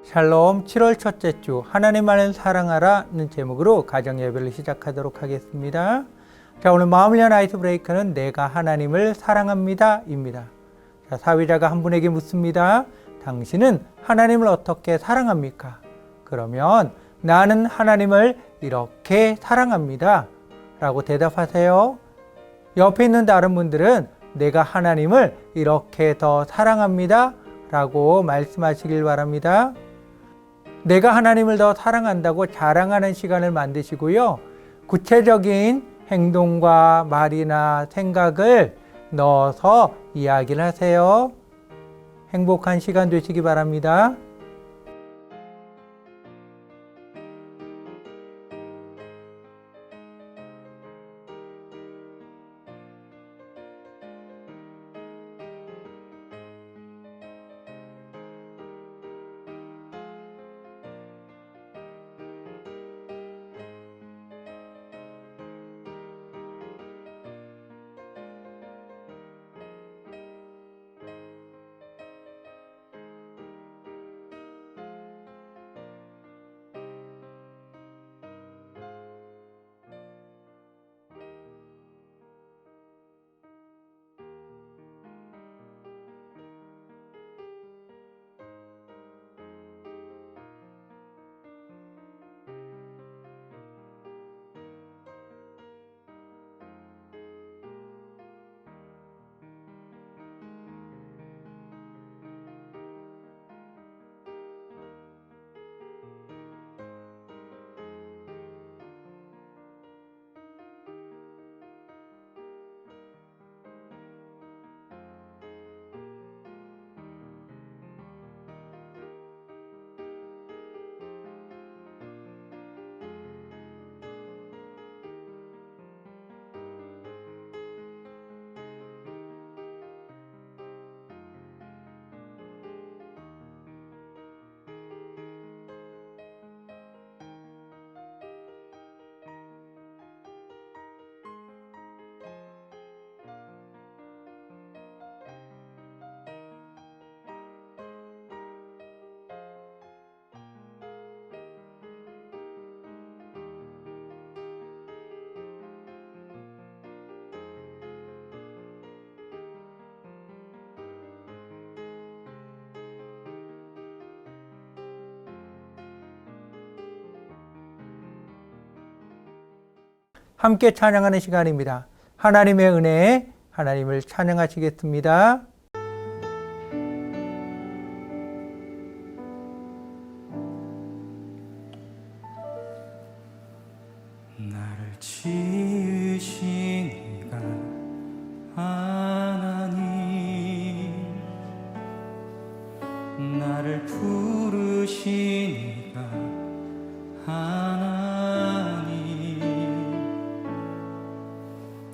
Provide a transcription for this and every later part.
샬롬 7월 첫째 주 하나님만을 사랑하라는 제목으로 가정 예배를 시작하도록 하겠습니다. 자, 오늘 마음을 연 아이스 브레이크는 내가 하나님을 사랑합니다 입니다. 자, 사회자가 한 분에게 묻습니다. 당신은 하나님을 어떻게 사랑합니까? 그러면 나는 하나님을 이렇게 사랑합니다 라고 대답하세요. 옆에 있는 다른 분들은 내가 하나님을 이렇게 더 사랑합니다 라고 말씀하시길 바랍니다. 내가 하나님을 더 사랑한다고 자랑하는 시간을 만드시고요. 구체적인 행동과 말이나 생각을 넣어서 이야기를 하세요. 행복한 시간 되시기 바랍니다. 함께 찬양하는 시간입니다. 하나님의 은혜에 하나님을 찬양하시겠습니다. 나를 지으신 이가 하나님, 나를 부르신 이가 하나님,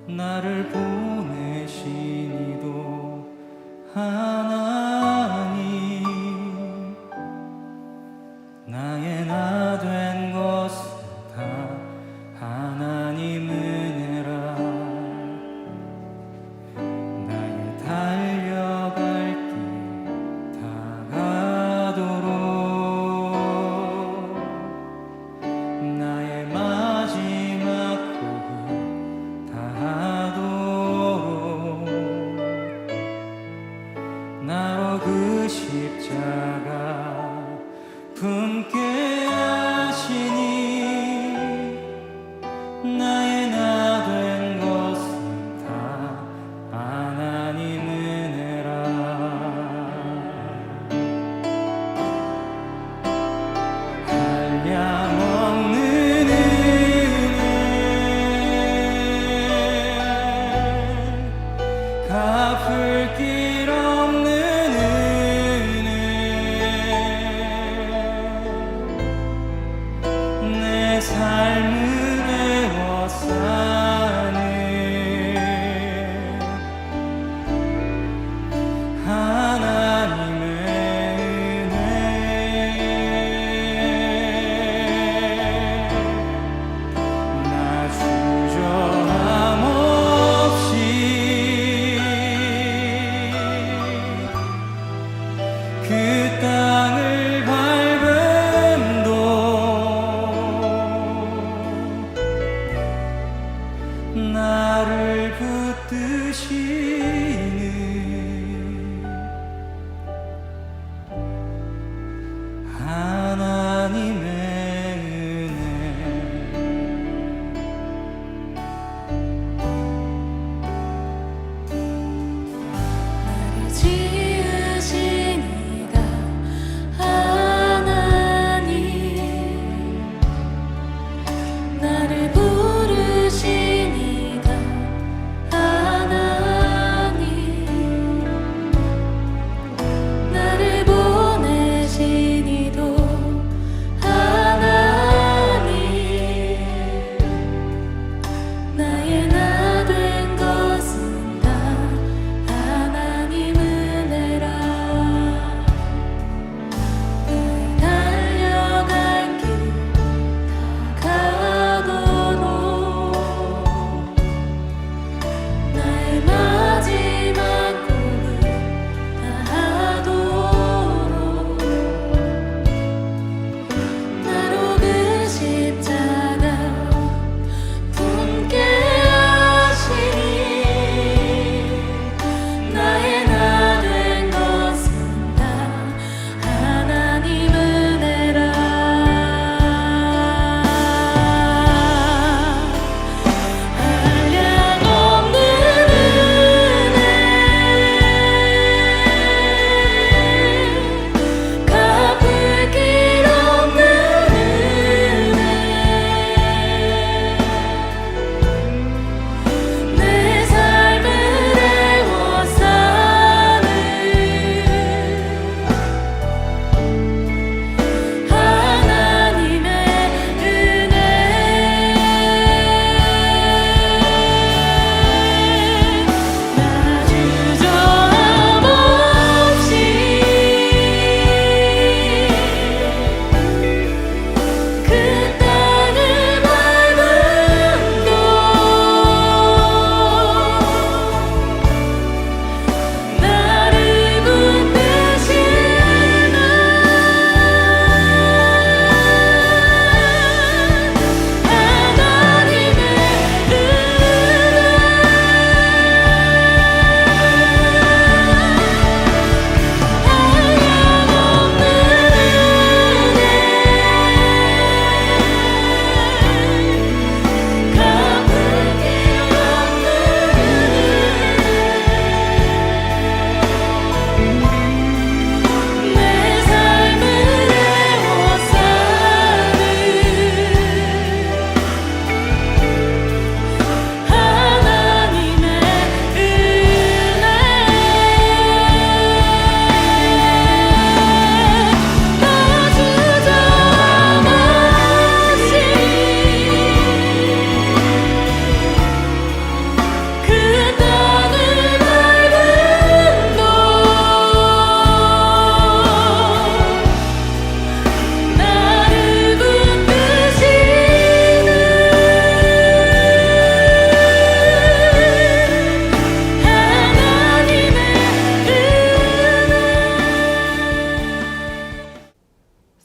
나를 보내신 이도 하나님, 나의 나 된 것은 다 하나님 은혜라. 나의 달려갈 길 다가도록, 나의 마지막 호흡 다하도록, 나로 그 십자가 품게 하시니, 나의 나 된 것은 다 하나님 은혜라. 한량없는 은혜, 갚을 길 없는 은혜, 내 삶을 에워싸는 하나님의 은혜. 나 주저함 없이 그 땅을 밟아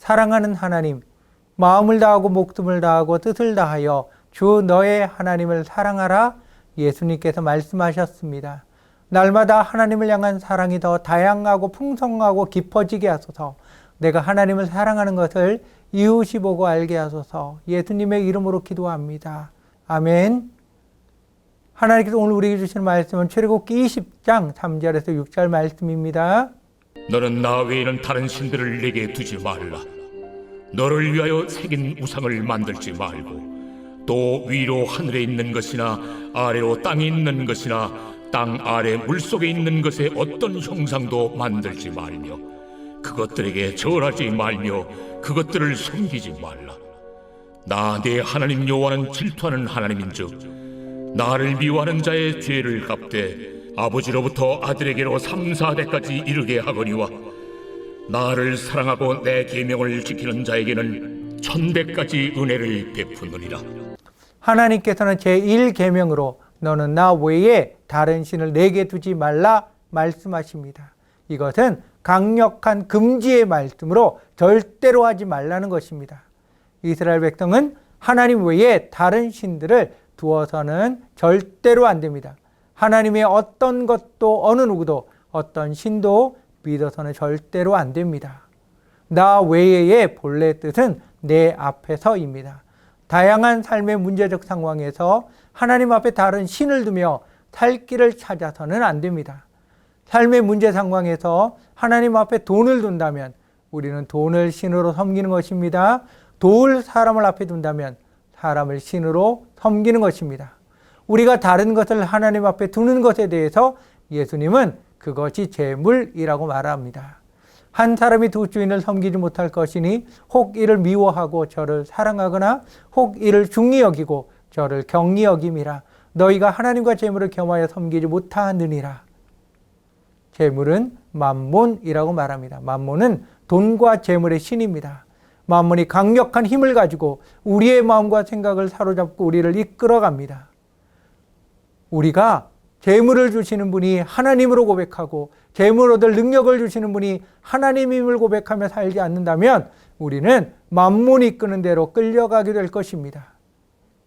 사랑하는 하나님, 마음을 다하고 목숨을 다하고 뜻을 다하여 주 너의 하나님을 사랑하라 예수님께서 말씀하셨습니다. 날마다 하나님을 향한 사랑이 더 다양하고 풍성하고 깊어지게 하소서. 내가 하나님을 사랑하는 것을 이웃이 보고 알게 하소서. 예수님의 이름으로 기도합니다. 아멘. 하나님께서 오늘 우리에게 주시는 말씀은 출애굽기 20장 3절에서 6절 말씀입니다. 너는 나 외에는 다른 신들을 내게 두지 말라. 너를 위하여 새긴 우상을 만들지 말고 또 위로 하늘에 있는 것이나 아래로 땅에 있는 것이나 땅 아래 물속에 있는 것에 어떤 형상도 만들지 말며 그것들에게 절하지 말며 그것들을 섬기지 말라. 나 내 하나님 여호와는 질투하는 하나님인즉 나를 미워하는 자의 죄를 갚되 아버지로부터 아들에게로 3, 4대까지 이르게 하거니와 나를 사랑하고 내 계명을 지키는 자에게는 1000대까지 은혜를 베푸느니라. 하나님께서는 제1계명으로 너는 나 외에 다른 신을 내게 두지 말라 말씀하십니다. 이것은 강력한 금지의 말씀으로 절대로 하지 말라는 것입니다. 이스라엘 백성은 하나님 외에 다른 신들을 두어서는 절대로 안 됩니다. 하나님의 어떤 것도 어느 누구도 어떤 신도 믿어서는 절대로 안 됩니다. 나 외에의 본래 뜻은 내 앞에서입니다. 다양한 삶의 문제적 상황에서 하나님 앞에 다른 신을 두며 살 길을 찾아서는 안 됩니다. 삶의 문제 상황에서 하나님 앞에 돈을 둔다면 우리는 돈을 신으로 섬기는 것입니다. 도울 사람을 앞에 둔다면 사람을 신으로 섬기는 것입니다. 우리가 다른 것을 하나님 앞에 두는 것에 대해서 예수님은 그것이 재물이라고 말합니다. 한 사람이 두 주인을 섬기지 못할 것이니 혹 이를 미워하고 저를 사랑하거나 혹 이를 중히 여기고 저를 경히 여김이라. 너희가 하나님과 재물을 겸하여 섬기지 못하느니라. 재물은 맘몬이라고 말합니다. 맘몬은 돈과 재물의 신입니다. 맘몬이 강력한 힘을 가지고 우리의 마음과 생각을 사로잡고 우리를 이끌어갑니다. 우리가 재물을 주시는 분이 하나님으로 고백하고 재물 얻을 능력을 주시는 분이 하나님임을 고백하며 살지 않는다면 우리는 맘몬이 이끄는 대로 끌려가게 될 것입니다.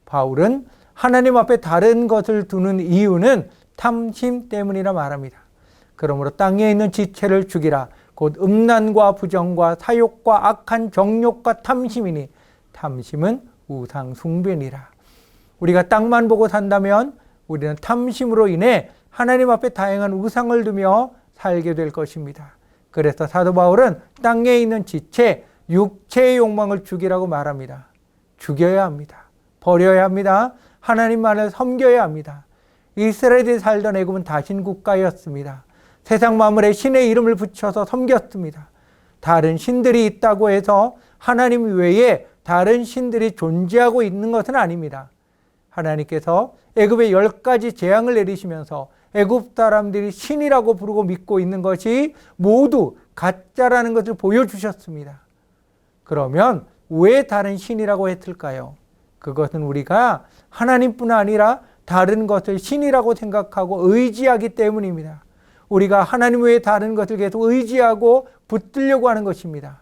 바울은 하나님 앞에 다른 것을 두는 이유는 탐심 때문이라 말합니다. 그러므로 땅에 있는 지체를 죽이라. 곧 음란과 부정과 사욕과 악한 정욕과 탐심이니 탐심은 우상 숭배니라. 우리가 땅만 보고 산다면 우리는 탐심으로 인해 하나님 앞에 다양한 우상을 두며 살게 될 것입니다. 그래서 사도 바울은 땅에 있는 지체, 육체의 욕망을 죽이라고 말합니다. 죽여야 합니다. 버려야 합니다. 하나님만을 섬겨야 합니다. 이스라엘이 살던 애굽은 다신 국가였습니다. 세상 만물에 신의 이름을 붙여서 섬겼습니다. 다른 신들이 있다고 해서 하나님 외에 다른 신들이 존재하고 있는 것은 아닙니다. 하나님께서 애굽에 10가지 재앙을 내리시면서 애굽 사람들이 신이라고 부르고 믿고 있는 것이 모두 가짜라는 것을 보여주셨습니다. 그러면 왜 다른 신이라고 했을까요? 그것은 우리가 하나님뿐 아니라 다른 것을 신이라고 생각하고 의지하기 때문입니다. 우리가 하나님 외에 다른 것을 계속 의지하고 붙들려고 하는 것입니다.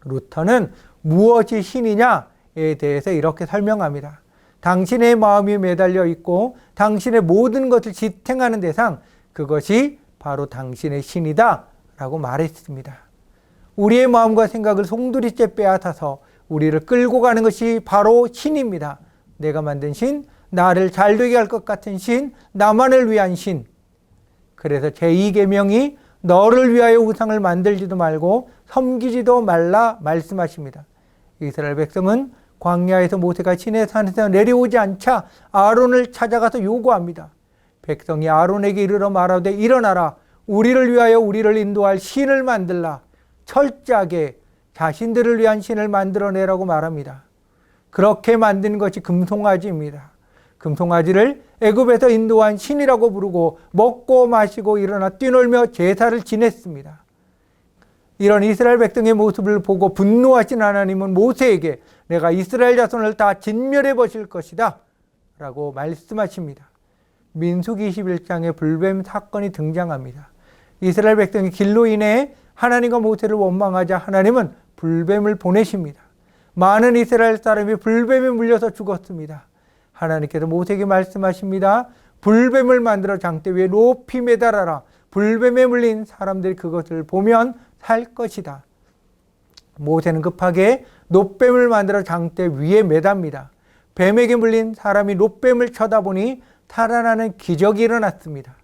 루터는 무엇이 신이냐에 대해서 이렇게 설명합니다. 당신의 마음이 매달려 있고 당신의 모든 것을 지탱하는 대상, 그것이 바로 당신의 신이다 라고 말했습니다. 우리의 마음과 생각을 송두리째 빼앗아서 우리를 끌고 가는 것이 바로 신입니다. 내가 만든 신, 나를 잘되게 할 것 같은 신, 나만을 위한 신. 그래서 제2계명이 너를 위하여 우상을 만들지도 말고 섬기지도 말라 말씀하십니다. 이스라엘 백성은 광야에서 모세가 시내산에서 내려오지 않자 아론을 찾아가서 요구합니다. 백성이 아론에게 이르러 말하되 일어나라. 우리를 위하여 우리를 인도할 신을 만들라. 철저하게 자신들을 위한 신을 만들어내라고 말합니다. 그렇게 만든 것이 금송아지입니다. 금송아지를 애굽에서 인도한 신이라고 부르고 먹고 마시고 일어나 뛰놀며 제사를 지냈습니다. 이런 이스라엘 백성의 모습을 보고 분노하신 하나님은 모세에게 내가 이스라엘 자손을 다 진멸해 버릴 것이다 라고 말씀하십니다. 민수기 21장에 불뱀 사건이 등장합니다. 이스라엘 백성의 길로 인해 하나님과 모세를 원망하자 하나님은 불뱀을 보내십니다. 많은 이스라엘 사람이 불뱀에 물려서 죽었습니다. 하나님께서 모세에게 말씀하십니다. 불뱀을 만들어 장대 위에 높이 매달아라. 불뱀에 물린 사람들이 그것을 보면 살 것이다. 모세는 급하게 놋뱀을 만들어 장대 위에 매답니다. 뱀에게 물린 사람이 놋뱀을 쳐다보니 살아나는 기적이 일어났습니다.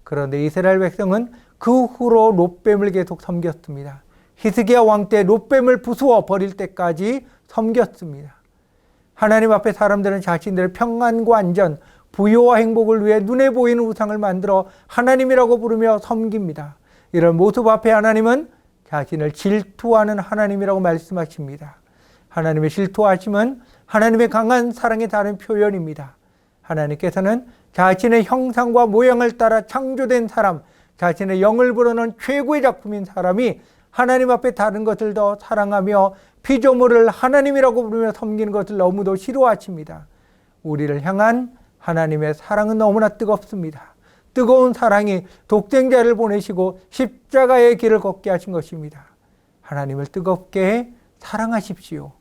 그런데 이스라엘 백성은 그 후로 놋뱀을 계속 섬겼습니다. 히스기야 왕 때 놋뱀을 부수어 버릴 때까지 섬겼습니다. 하나님 앞에 사람들은 자신들의 평안과 안전, 부유와 행복을 위해 눈에 보이는 우상을 만들어 하나님이라고 부르며 섬깁니다. 이런 모습 앞에 하나님은 자신을 질투하는 하나님이라고 말씀하십니다. 하나님의 질투하심은 하나님의 강한 사랑의 다른 표현입니다. 하나님께서는 자신의 형상과 모양을 따라 창조된 사람, 자신의 영을 불어넣은 최고의 작품인 사람이 하나님 앞에 다른 것을 더 사랑하며 피조물을 하나님이라고 부르며 섬기는 것을 너무도 싫어하십니다. 우리를 향한 하나님의 사랑은 너무나 뜨겁습니다. 뜨거운 사랑이 독생자를 보내시고 십자가의 길을 걷게 하신 것입니다. 하나님을 뜨겁게 사랑하십시오.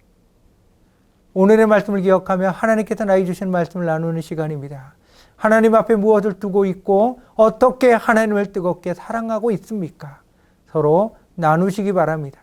오늘의 말씀을 기억하며 하나님께서 나에게 주신 말씀을 나누는 시간입니다. 하나님 앞에 무엇을 두고 있고 어떻게 하나님을 뜨겁게 사랑하고 있습니까? 서로 나누시기 바랍니다.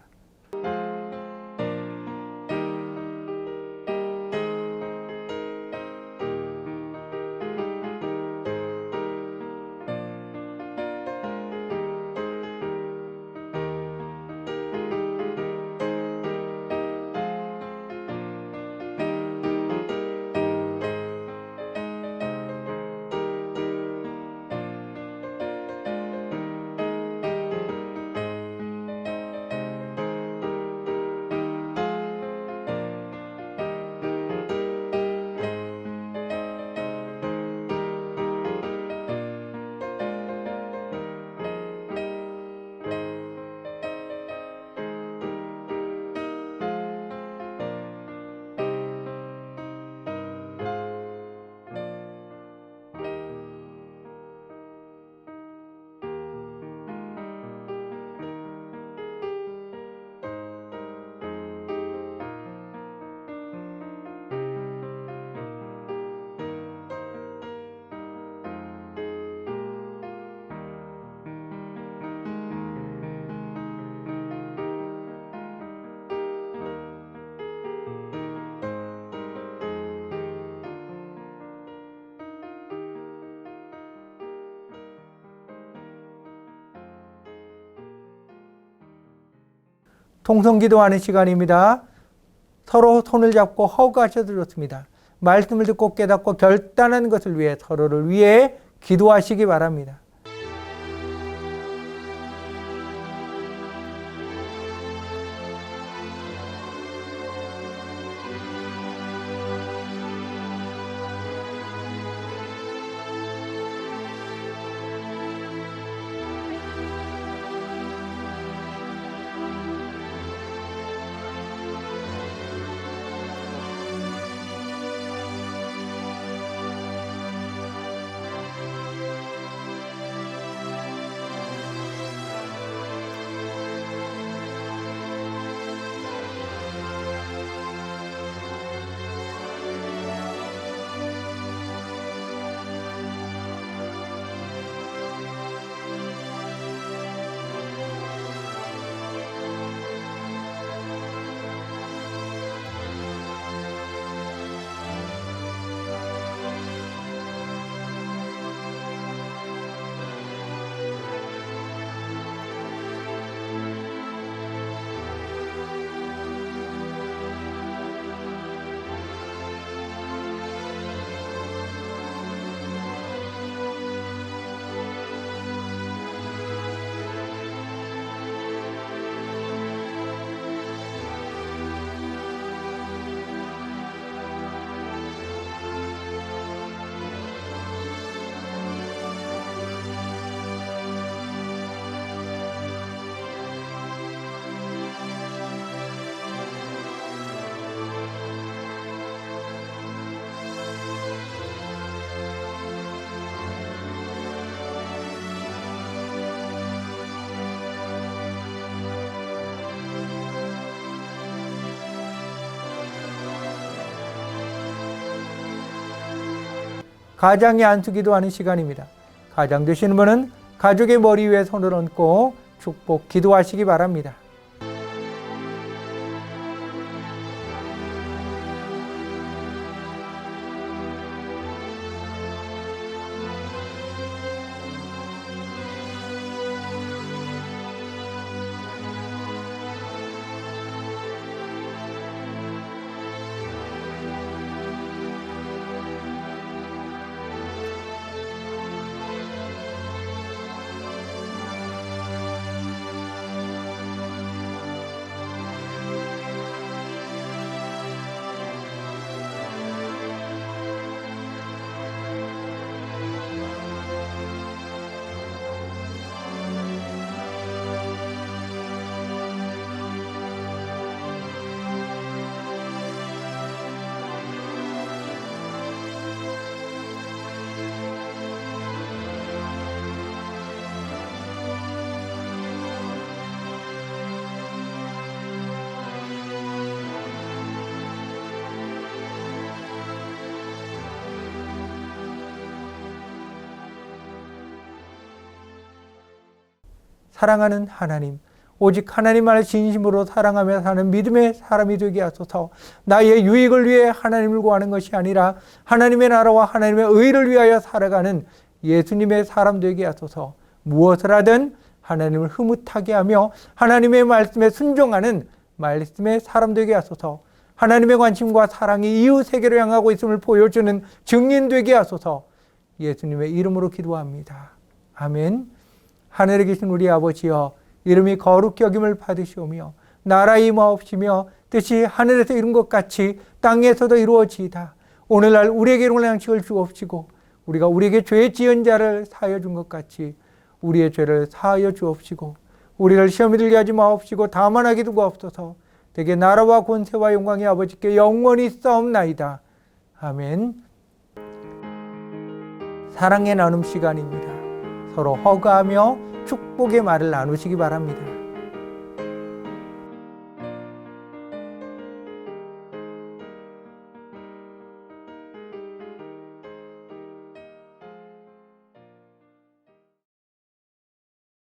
통성기도하는 시간입니다. 서로 손을 잡고 허구하셔도 좋습니다. 말씀을 듣고 깨닫고 결단하는 것을 위해 서로를 위해 기도하시기 바랍니다. 가장의 안수기도 하는 시간입니다. 가장 되시는 분은 가족의 머리 위에 손을 얹고 축복 기도하시기 바랍니다. 사랑하는 하나님, 오직 하나님만을 진심으로 사랑하며 사는 믿음의 사람이 되게 하소서. 나의 유익을 위해 하나님을 구하는 것이 아니라 하나님의 나라와 하나님의 의를 위하여 살아가는 예수님의 사람 되게 하소서. 무엇을 하든 하나님을 흐뭇하게 하며 하나님의 말씀에 순종하는 말씀의 사람 되게 하소서. 하나님의 관심과 사랑이 이웃 세계로 향하고 있음을 보여주는 증인 되게 하소서. 예수님의 이름으로 기도합니다. 아멘. 하늘에 계신 우리 아버지여, 이름이 거룩히 여김을 받으시오며 나라의 임하옵시며 뜻이 하늘에서 이룬 것 같이 땅에서도 이루어지이다. 오늘날 우리에게 일용할 양식을 주옵시고 우리가 우리에게 죄 지은 자를 사하여 준 것 같이 우리의 죄를 사하여 주옵시고 우리를 시험에 들게 하지 마옵시고 다만 하게 두고 없어서 대개 나라와 권세와 영광이 아버지께 영원히 있사옵나이다. 아멘. 사랑의 나눔 시간입니다. 서로 허가하며 축복의 말을 나누시기 바랍니다.